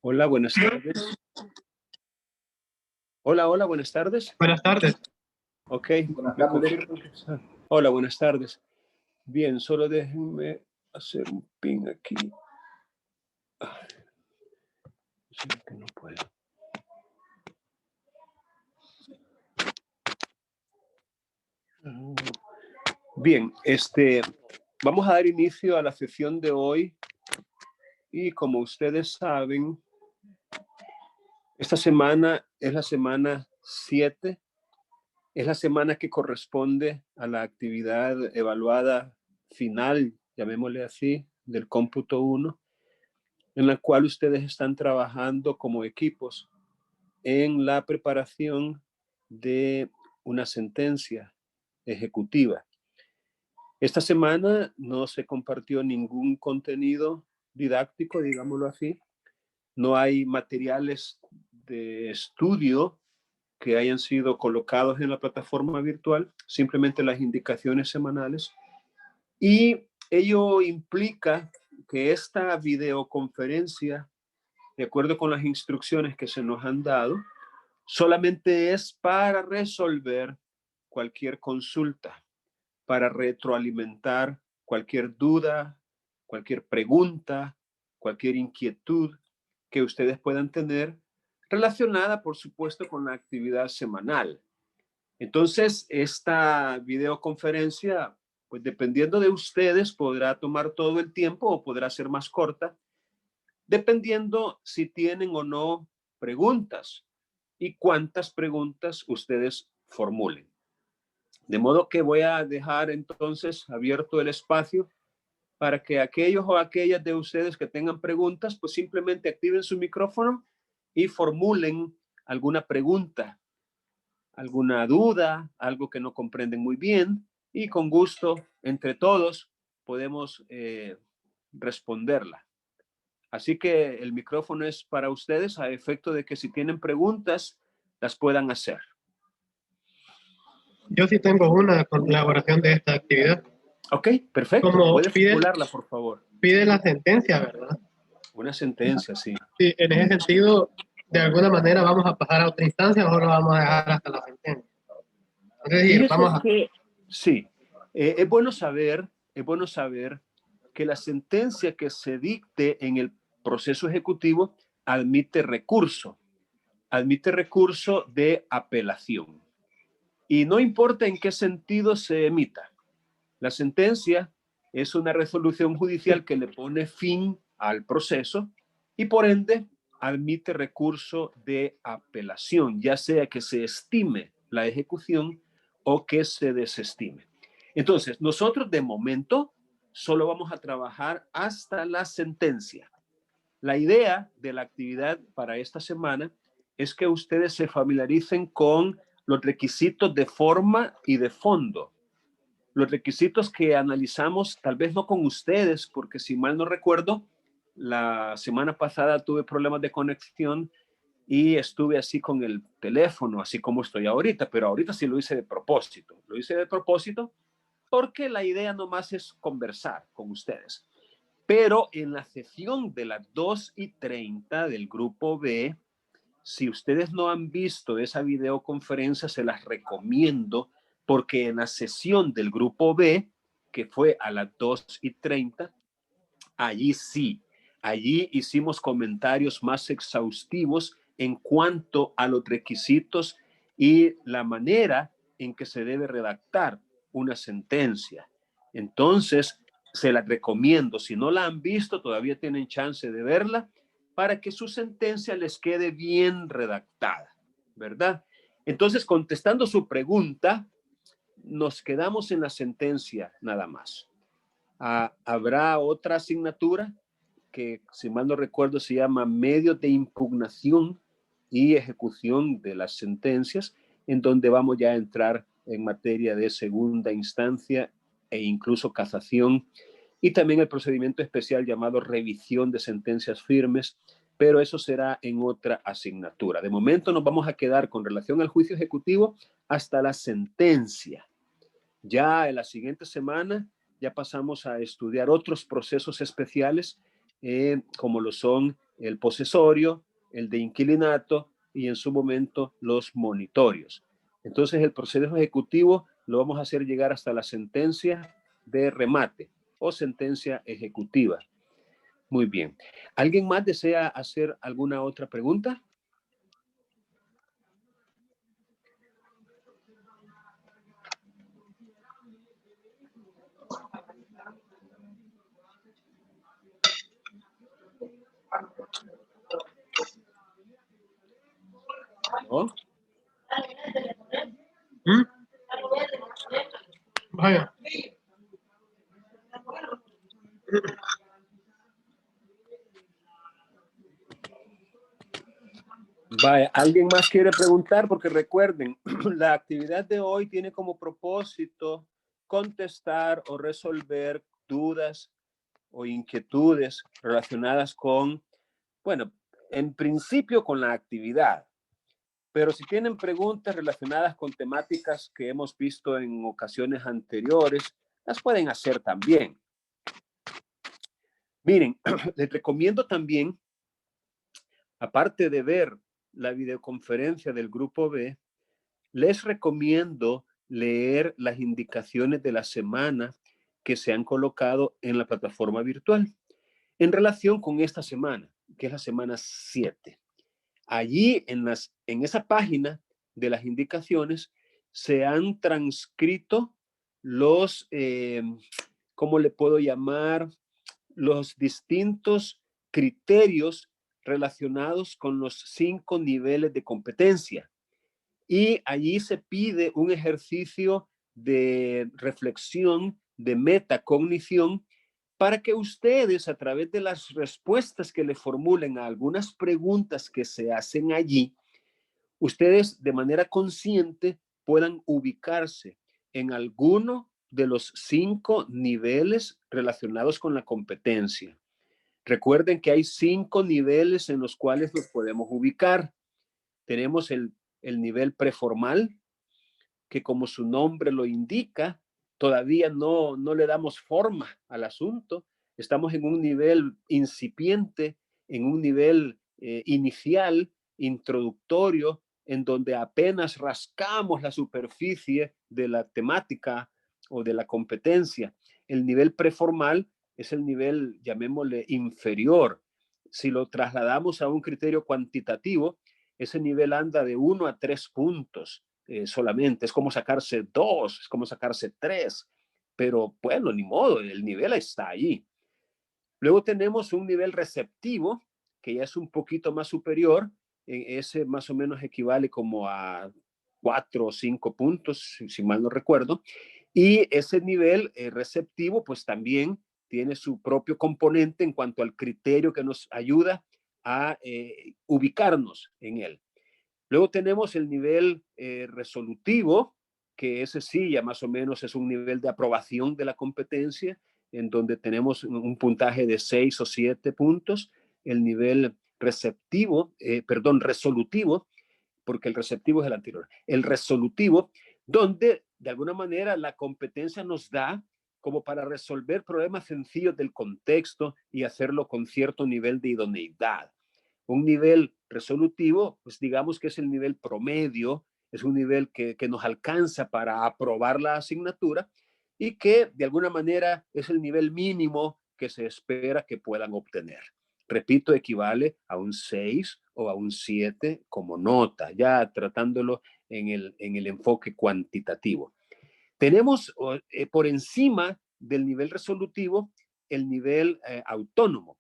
Hola, buenas tardes. Hola, hola, buenas tardes. Buenas tardes. Ok. Hola, buenas tardes. Bien, solo déjenme hacer un pin aquí. Sí, que no puedo. Bien, vamos a dar inicio a la sesión de hoy y como ustedes saben, esta semana es la semana 7, es la semana que corresponde a la actividad evaluada final, llamémosle así, del cómputo 1, en la cual ustedes están trabajando como equipos en la preparación de una sentencia ejecutiva. Esta semana no se compartió ningún contenido didáctico, digámoslo así. No hay materiales de estudio que hayan sido colocados en la plataforma virtual, simplemente las indicaciones semanales. Y ello implica que esta videoconferencia, de acuerdo con las instrucciones que se nos han dado, solamente es para resolver cualquier consulta, para retroalimentar cualquier duda, cualquier pregunta, cualquier inquietud que ustedes puedan tener relacionada, por supuesto, con la actividad semanal. Entonces, esta videoconferencia, pues dependiendo de ustedes, podrá tomar todo el tiempo o podrá ser más corta, dependiendo si tienen o no preguntas y cuántas preguntas ustedes formulen. De modo que voy a dejar entonces abierto el espacio para que aquellos o aquellas de ustedes que tengan preguntas, pues simplemente activen su micrófono y formulen alguna pregunta, alguna duda, algo que no comprenden muy bien, y con gusto, entre todos, podemos responderla. Así que el micrófono es para ustedes a efecto de que si tienen preguntas, las puedan hacer. Yo sí tengo una con elaboración de esta actividad. Ok, perfecto. Como Puede formularla, por favor. pide la sentencia, ¿verdad? Una sentencia, sí. Sí, en ese sentido, de alguna manera vamos a pasar a otra instancia o lo vamos a dejar hasta la sentencia. Es decir, vamos a... Sí, es bueno saber que la sentencia que se dicte en el proceso ejecutivo admite recurso de apelación. Y no importa en qué sentido se emita. La sentencia es una resolución judicial que le pone fin al proceso y por ende admite recurso de apelación, ya sea que se estime la ejecución o que se desestime. Entonces, nosotros de momento solo vamos a trabajar hasta la sentencia. La idea de la actividad para esta semana es que ustedes se familiaricen con los requisitos de forma y de fondo. Los requisitos que analizamos, tal vez no con ustedes, porque si mal no recuerdo, la semana pasada tuve problemas de conexión y estuve así con el teléfono, así como estoy ahorita, pero ahorita sí lo hice de propósito. Lo hice de propósito porque la idea nomás es conversar con ustedes. Pero en la sesión de las 2:30 del grupo B, si ustedes no han visto esa videoconferencia, se las recomiendo porque en la sesión del grupo B, que fue a las 2:30, allí sí, allí hicimos comentarios más exhaustivos en cuanto a los requisitos y la manera en que se debe redactar una sentencia. Entonces, se la recomiendo. Si no la han visto, todavía tienen chance de verla para que su sentencia les quede bien redactada, ¿verdad? Entonces, contestando su pregunta, nos quedamos en la sentencia nada más. Habrá otra asignatura que, si mal no recuerdo, se llama medios de impugnación y ejecución de las sentencias, en donde vamos ya a entrar en materia de segunda instancia e incluso casación, y también el procedimiento especial llamado revisión de sentencias firmes, pero eso será en otra asignatura. De momento nos vamos a quedar con relación al juicio ejecutivo hasta la sentencia. Ya en la siguiente semana ya pasamos a estudiar otros procesos especiales, como lo son el posesorio, el de inquilinato y en su momento los monitorios. Entonces el proceso ejecutivo lo vamos a hacer llegar hasta la sentencia de remate o sentencia ejecutiva. Muy bien. ¿Alguien más desea hacer alguna otra pregunta? ¿No? ¿Mm? Vaya. Vaya, ¿alguien más quiere preguntar? Porque recuerden, la actividad de hoy tiene como propósito contestar o resolver dudas o inquietudes relacionadas con, bueno, en principio con la actividad. Pero si tienen preguntas relacionadas con temáticas que hemos visto en ocasiones anteriores, las pueden hacer también. Miren, les recomiendo también, aparte de ver la videoconferencia del grupo B, les recomiendo leer las indicaciones de la semana que se han colocado en la plataforma virtual en relación con esta semana, que es la semana 7. Allí en esa página de las indicaciones se han transcrito los, ¿cómo le puedo llamar? Los distintos criterios relacionados con los 5 niveles de competencia. Y allí se pide un ejercicio de reflexión, de metacognición, para que ustedes, a través de las respuestas que le formulen a algunas preguntas que se hacen allí, ustedes de manera consciente puedan ubicarse en alguno de los 5 niveles relacionados con la competencia. Recuerden que hay 5 niveles en los cuales nos podemos ubicar. Tenemos el nivel preformal, que como su nombre lo indica, todavía no le damos forma al asunto. Estamos en un nivel incipiente, en un nivel inicial, introductorio, en donde apenas rascamos la superficie de la temática o de la competencia. El nivel preformal es el nivel, llamémosle, inferior. Si lo trasladamos a un criterio cuantitativo, ese nivel anda de 1 a 3 puntos solamente. Es como sacarse 2, es como sacarse 3. Pero bueno, ni modo, el nivel está ahí. Luego tenemos un nivel receptivo, que ya es un poquito más superior. Ese más o menos equivale como a 4 o 5 puntos, si mal no recuerdo. Y ese nivel receptivo, pues también tiene su propio componente en cuanto al criterio que nos ayuda a ubicarnos en él. Luego tenemos el nivel resolutivo, que ese sí ya más o menos es un nivel de aprobación de la competencia, en donde tenemos un puntaje de 6 o 7 puntos. El nivel resolutivo, porque el receptivo es el anterior. El resolutivo, donde de alguna manera la competencia nos da como para resolver problemas sencillos del contexto y hacerlo con cierto nivel de idoneidad. Un nivel resolutivo, pues digamos que es el nivel promedio, es un nivel que nos alcanza para aprobar la asignatura y que de alguna manera es el nivel mínimo que se espera que puedan obtener. Repito, equivale a un 6 o a un 7 como nota, ya tratándolo en el enfoque cuantitativo. Tenemos por encima del nivel resolutivo el nivel autónomo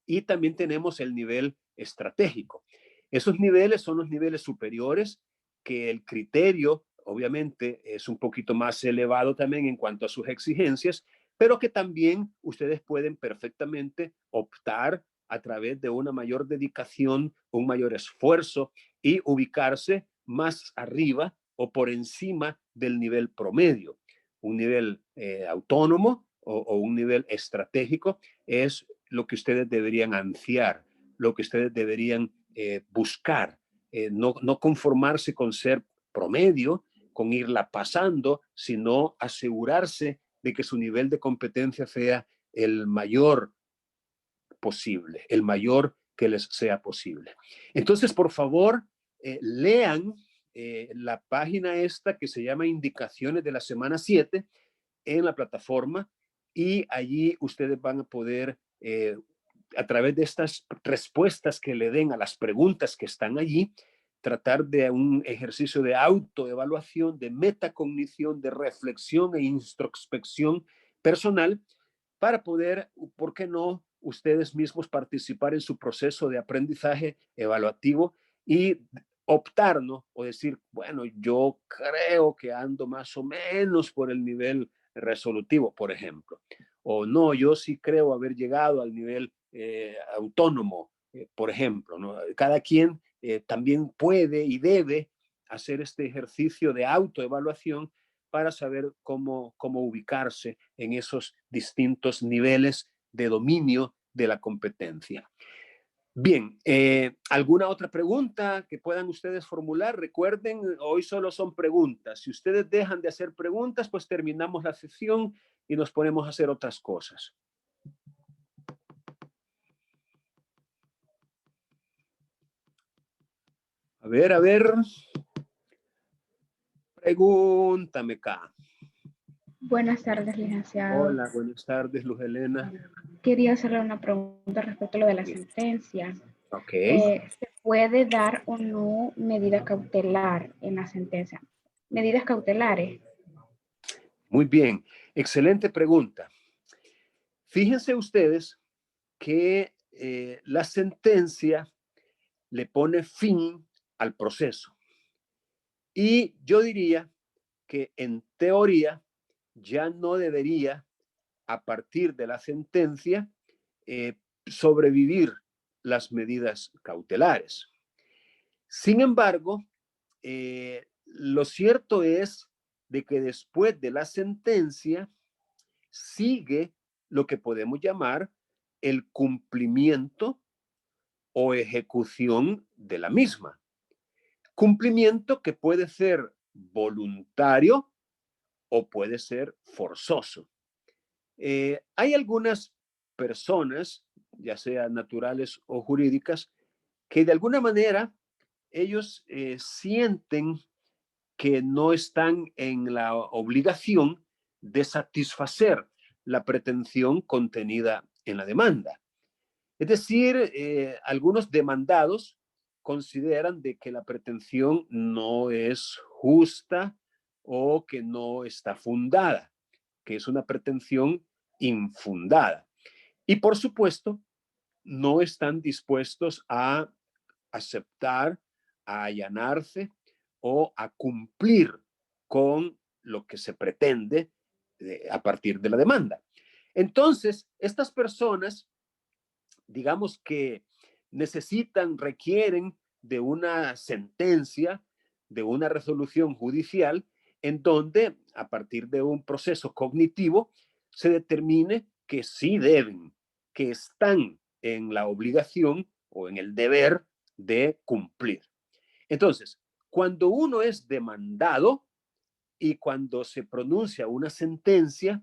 y también tenemos el nivel estratégico. Esos niveles son los niveles superiores que el criterio obviamente es un poquito más elevado también en cuanto a sus exigencias, pero que también ustedes pueden perfectamente optar a través de una mayor dedicación, un mayor esfuerzo y ubicarse más arriba o por encima del nivel promedio. Un nivel autónomo o un nivel estratégico es lo que ustedes deberían ansiar, lo que ustedes deberían buscar, no conformarse con ser promedio, con irla pasando, sino asegurarse de que su nivel de competencia sea el mayor posible, el mayor que les sea posible. Entonces, por favor, lean la página esta que se llama Indicaciones de la Semana 7 en la plataforma, y allí ustedes van a poder, a través de estas respuestas que le den a las preguntas que están allí, tratar de un ejercicio de autoevaluación, de metacognición, de reflexión e introspección personal para poder, ¿por qué no?, ustedes mismos participar en su proceso de aprendizaje evaluativo y optar, ¿no? O decir, bueno, yo creo que ando más o menos por el nivel resolutivo, por ejemplo. O no, yo sí creo haber llegado al nivel autónomo, por ejemplo, ¿no? Cada quien también puede y debe hacer este ejercicio de autoevaluación para saber cómo ubicarse en esos distintos niveles de dominio de la competencia. Bien, ¿alguna otra pregunta que puedan ustedes formular? Recuerden, hoy solo son preguntas. Si ustedes dejan de hacer preguntas, pues terminamos la sesión y nos ponemos a hacer otras cosas. A ver. Pregúntame acá. Buenas tardes, licenciado. Hola, buenas tardes, Luz Helena. Quería hacerle una pregunta respecto a lo de la sentencia. Ok. ¿Se puede dar o no medida cautelar en la sentencia? ¿Medidas cautelares? Muy bien, excelente pregunta. Fíjense ustedes que la sentencia le pone fin al proceso. Y yo diría que en teoría ya no debería, a partir de la sentencia, sobrevivir las medidas cautelares. Sin embargo, lo cierto es de que después de la sentencia sigue lo que podemos llamar el cumplimiento o ejecución de la misma. Cumplimiento que puede ser voluntario o puede ser forzoso. Hay algunas personas, ya sean naturales o jurídicas, que de alguna manera ellos sienten que no están en la obligación de satisfacer la pretensión contenida en la demanda. Es decir, algunos demandados consideran de que la pretensión no es justa o que no está fundada, que es una pretensión infundada. Y por supuesto, no están dispuestos a aceptar, a allanarse o a cumplir con lo que se pretende a partir de la demanda. Entonces, estas personas, digamos que necesitan, requieren de una sentencia, de una resolución judicial, en donde, a partir de un proceso cognitivo, se determine que sí deben, que están en la obligación o en el deber de cumplir. Entonces, cuando uno es demandado y cuando se pronuncia una sentencia,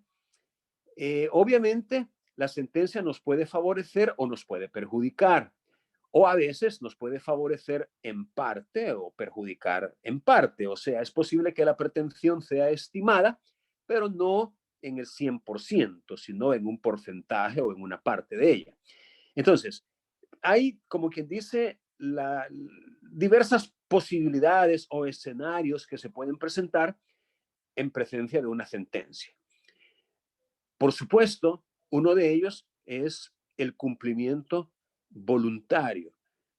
obviamente la sentencia nos puede favorecer o nos puede perjudicar, o a veces nos puede favorecer en parte o perjudicar en parte. O sea, es posible que la pretensión sea estimada, pero no en el 100%, sino en un porcentaje o en una parte de ella. Entonces, hay, como quien dice, diversas posibilidades o escenarios que se pueden presentar en presencia de una sentencia. Por supuesto, uno de ellos es el cumplimiento voluntario,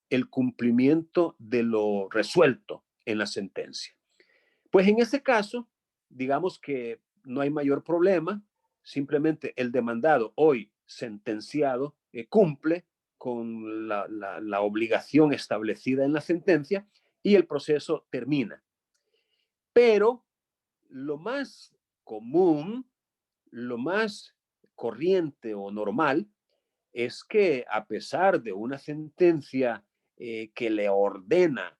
el cumplimiento de lo resuelto en la sentencia. Pues en ese caso, digamos que no hay mayor problema, simplemente el demandado hoy sentenciado cumple con la obligación establecida en la sentencia y el proceso termina. Pero lo más común, lo más corriente o normal es que, a pesar de una sentencia que le ordena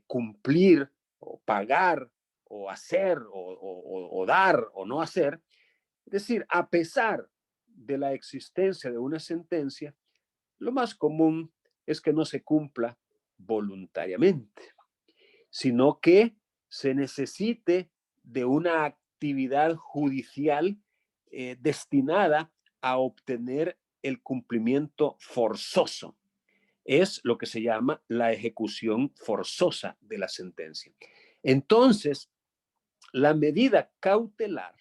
cumplir o pagar o hacer o dar o no hacer, es decir, a pesar de la existencia de una sentencia, lo más común es que no se cumpla voluntariamente, sino que se necesite de una actividad judicial destinada a obtener el cumplimiento forzoso. Es lo que se llama la ejecución forzosa de la sentencia. Entonces, la medida cautelar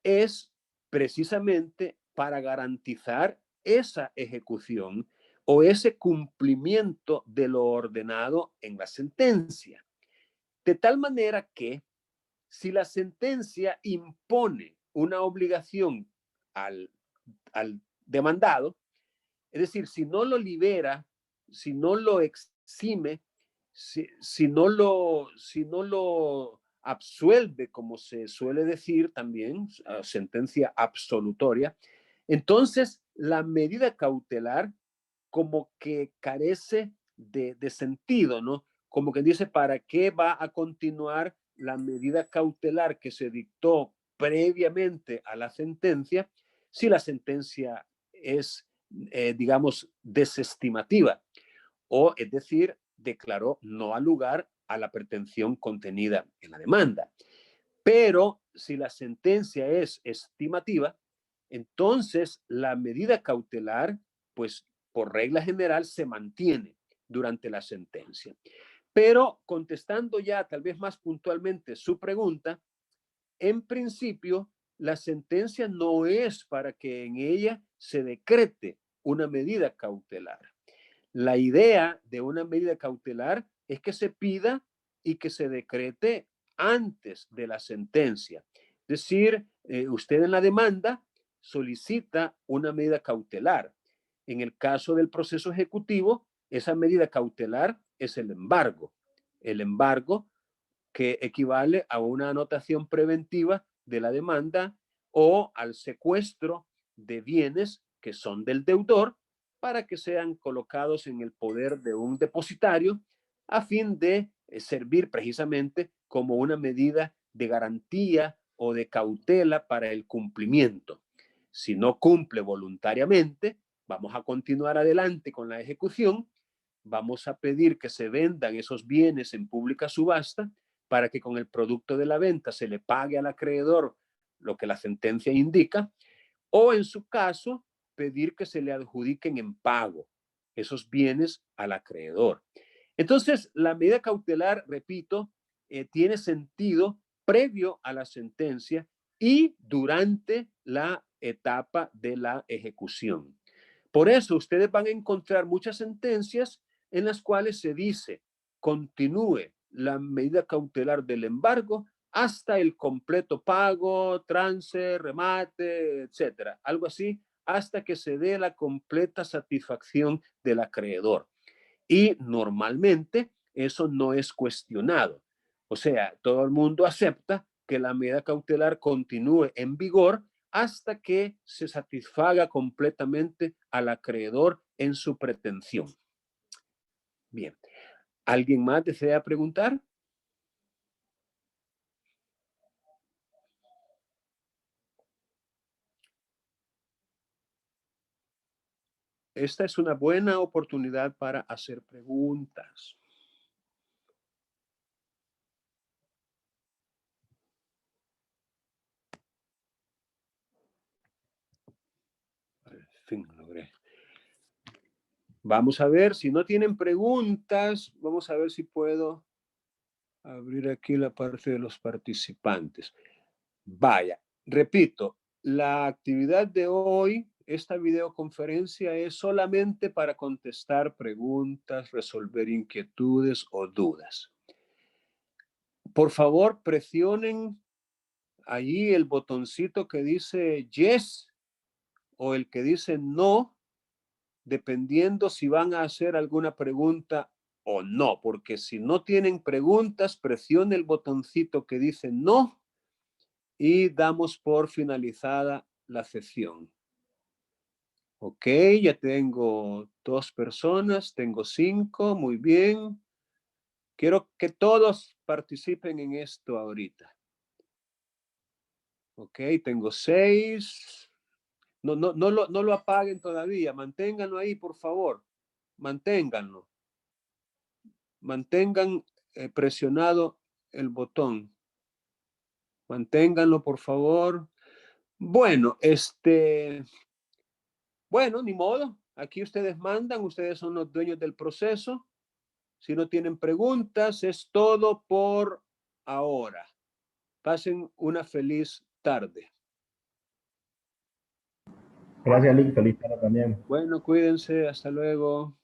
es precisamente para garantizar esa ejecución o ese cumplimiento de lo ordenado en la sentencia. De tal manera que si la sentencia impone una obligación al demandado, es decir, si no lo libera, si no lo exime, si no lo absuelve, como se suele decir también, sentencia absolutoria, entonces la medida cautelar como que carece de sentido, ¿no? Como que dice, ¿para qué va a continuar la medida cautelar que se dictó previamente a la sentencia si la sentencia es, digamos, desestimativa? O, es decir, declaró no al lugar a la pretensión contenida en la demanda. Pero si la sentencia es estimativa, entonces la medida cautelar, pues por regla general, se mantiene durante la sentencia. Pero contestando ya tal vez más puntualmente su pregunta, en principio la sentencia no es para que en ella se decrete una medida cautelar. La idea de una medida cautelar es que se pida y que se decrete antes de la sentencia. Es decir, usted en la demanda solicita una medida cautelar. En el caso del proceso ejecutivo, esa medida cautelar es el embargo. El embargo que equivale a una anotación preventiva de la demanda o al secuestro de bienes que son del deudor para que sean colocados en el poder de un depositario a fin de servir precisamente como una medida de garantía o de cautela para el cumplimiento. Si no cumple voluntariamente, vamos a continuar adelante con la ejecución, vamos a pedir que se vendan esos bienes en pública subasta para que con el producto de la venta se le pague al acreedor lo que la sentencia indica, o en su caso, pedir que se le adjudiquen en pago esos bienes al acreedor. Entonces, la medida cautelar, repito, tiene sentido previo a la sentencia y durante la etapa de la ejecución. Por eso, ustedes van a encontrar muchas sentencias en las cuales se dice, continúe la medida cautelar del embargo hasta el completo pago, trance, remate, etcétera. Algo así, hasta que se dé la completa satisfacción del acreedor. Y normalmente eso no es cuestionado. O sea, todo el mundo acepta que la medida cautelar continúe en vigor hasta que se satisfaga completamente al acreedor en su pretensión. Bien. ¿Alguien más desea preguntar? Esta es una buena oportunidad para hacer preguntas. Al fin logré. Vamos a ver, si no tienen preguntas, vamos a ver si puedo abrir aquí la parte de los participantes. Vaya, repito, la actividad de hoy, esta videoconferencia es solamente para contestar preguntas, resolver inquietudes o dudas. Por favor, presionen allí el botoncito que dice yes o el que dice no, dependiendo si van a hacer alguna pregunta o no, porque si no tienen preguntas, presione el botoncito que dice no y damos por finalizada la sesión. Ok, ya tengo 2 personas, tengo 5, muy bien. Quiero que todos participen en esto ahorita. Ok, tengo 6. No lo apaguen todavía, manténganlo ahí, por favor. manténganlo. Mantengan presionado el botón. Manténganlo, por favor. Bueno, bueno, ni modo. Aquí ustedes mandan, ustedes son los dueños del proceso. Si no tienen preguntas, es todo por ahora. Pasen una feliz tarde. Gracias, Lick. Feliz tarde también. Bueno, cuídense. Hasta luego.